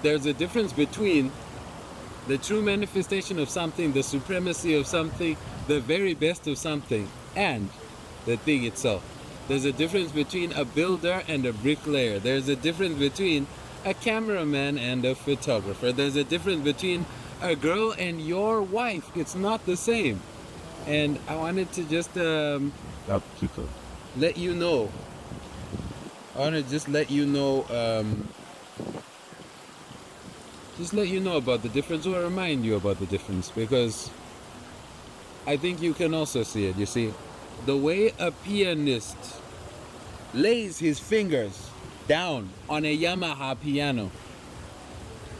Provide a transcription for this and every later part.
there's a difference between the true manifestation of something, the supremacy of something, the very best of something, and the thing itself. There's a difference between a builder and a bricklayer. There's a difference between a cameraman and a photographer. There's a difference between a girl and your wife. It's not the same. And I wanted to just let you know. I want to just let you know about the difference, or remind you about the difference, because I think you can also see it. You see, the way a pianist lays his fingers down on a Yamaha piano,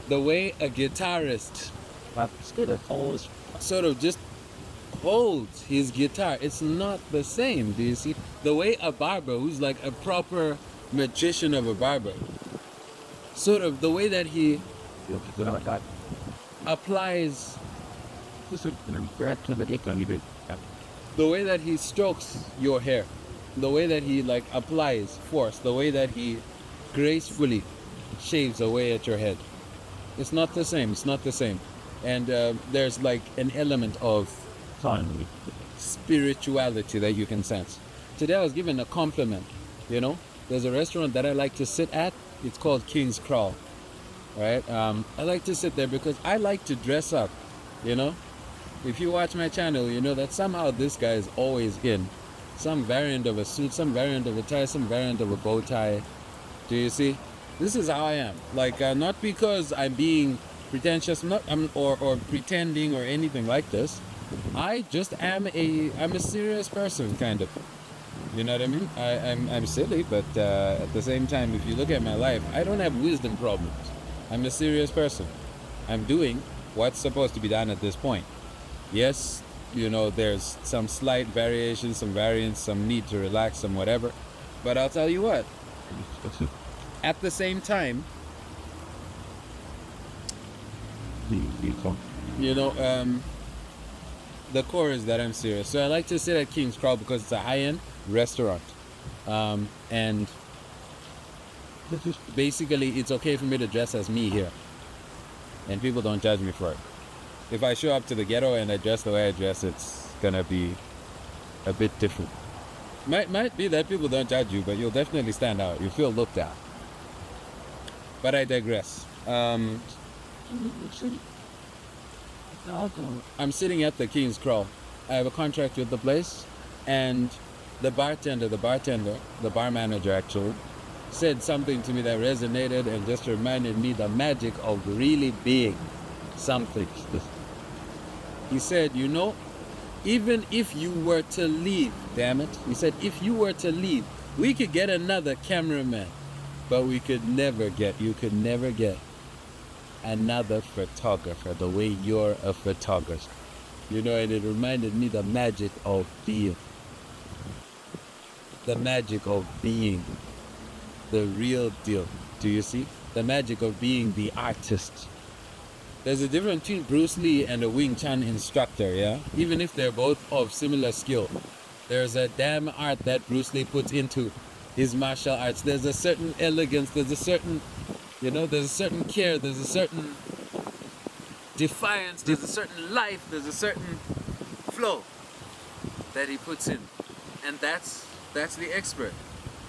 the way a guitarist sort of just holds his guitar, it's not the same. Do you see? The way a barber, who's like a proper magician of a barber, sort of the way that he applies, the way that he strokes your hair, the way that he like applies force, the way that he gracefully shaves away at your head, it's not the same. It's not the same. And there's like an element of spirituality that you can sense. Today I was given a compliment. You know, there's a restaurant that I like to sit at. It's called King's Crawl, right? I like to sit there because I like to dress up. You know, if you watch my channel, you know that somehow this guy is always in some variant of a suit, some variant of a tie, some variant of a bow tie. Do you see? This is how I am. Like, not because I'm being pretentious, or pretending or anything like this. I just am I'm a serious person, kind of. You know what I mean? I'm silly, but at the same time, if you look at my life, I don't have wisdom problems. I'm a serious person. I'm doing what's supposed to be done at this point. Yes, you know, there's some slight variations, some variance, some need to relax, some whatever. But I'll tell you what, at the same time, you know, the core is that I'm serious. So I like to sit at King's Crawl because it's a high-end restaurant. And basically, it's okay for me to dress as me here. And people don't judge me for it. If I show up to the ghetto and I dress the way I dress, it's gonna be a bit different. Might be that people don't judge you, but you'll definitely stand out. You feel looked at. But I digress. I'm sitting at the King's Crawl. I have a contract with the place, and the bar manager actually, said something to me that resonated and just reminded me the magic of really being something. He said, you know, even if you were to leave, damn it, he said, if you were to leave, we could get another cameraman, but you could never get another photographer the way you're a photographer. You know, and it reminded me the magic of being. The magic of being the real deal. Do you see? The magic of being the artist. There's a difference between Bruce Lee and a Wing Chun instructor, yeah? Even if they're both of similar skill. There's a damn art that Bruce Lee puts into his martial arts. There's a certain elegance, there's a certain, you know, there's a certain care, there's a certain defiance, there's a certain life, there's a certain flow that he puts in. And that's the expert.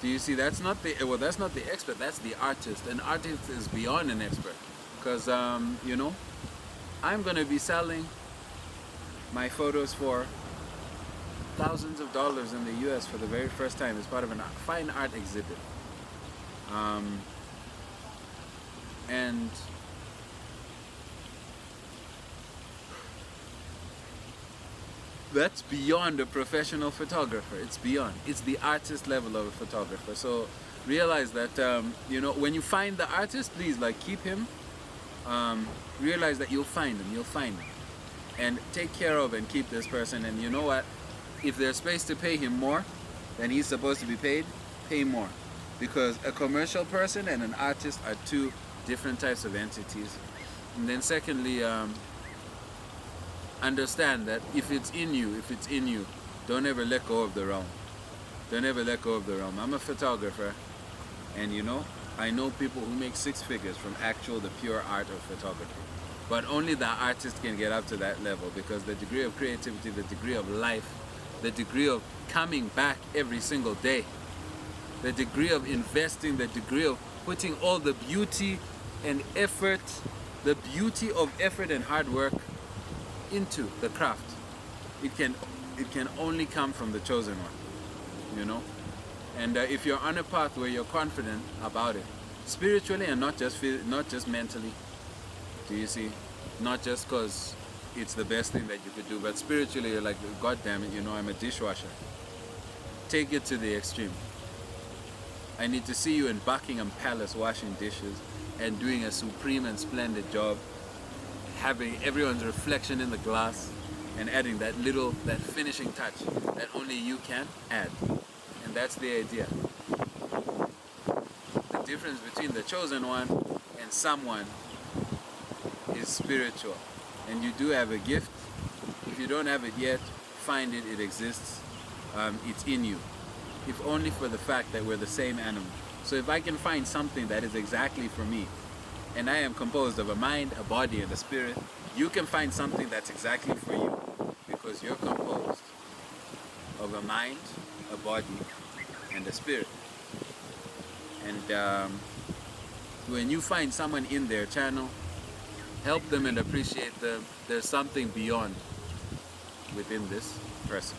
Do you see? That's not the expert, that's the artist. An artist is beyond an expert. Because, you know, I'm going to be selling my photos for thousands of dollars in the US for the very first time as part of a fine art exhibit. And that's beyond a professional photographer. It's beyond. It's the artist level of a photographer. So realize that, you know, when you find the artist, please, like, keep him. Realize that you'll find him. And take care of and keep this person. And you know what? If there's space to pay him more than he's supposed to be paid, pay more. Because a commercial person and an artist are two different types of entities. And then secondly, understand that if it's in you, don't ever let go of the realm. Don't ever let go of the realm. I'm a photographer, and you know, I know people who make six figures from the pure art of photography. But only the artist can get up to that level, because the degree of creativity, the degree of life, the degree of coming back every single day, the degree of investing, the degree of putting all the beauty and effort, the beauty of effort and hard work into the craft. It can only come from the chosen one, you know. And if you're on a path where you're confident about it, spiritually and not just mentally, do you see? Not just because it's the best thing that you could do, but spiritually you're like, God damn it, you know, I'm a dishwasher. Take it to the extreme. I need to see you in Buckingham Palace washing dishes and doing a supreme and splendid job, having everyone's reflection in the glass and adding that finishing touch that only you can add. And that's the idea. The difference between the chosen one and someone is spiritual. And you do have a gift. If you don't have it yet, find it. It exists. It's in you. If only for the fact that we're the same animal. So if I can find something that is exactly for me, and I am composed of a mind, a body, and a spirit, you can find something that's exactly for you, because you're composed of a mind, a body, and a spirit. And when you find someone in their channel, help them and appreciate them. There's something beyond within this person.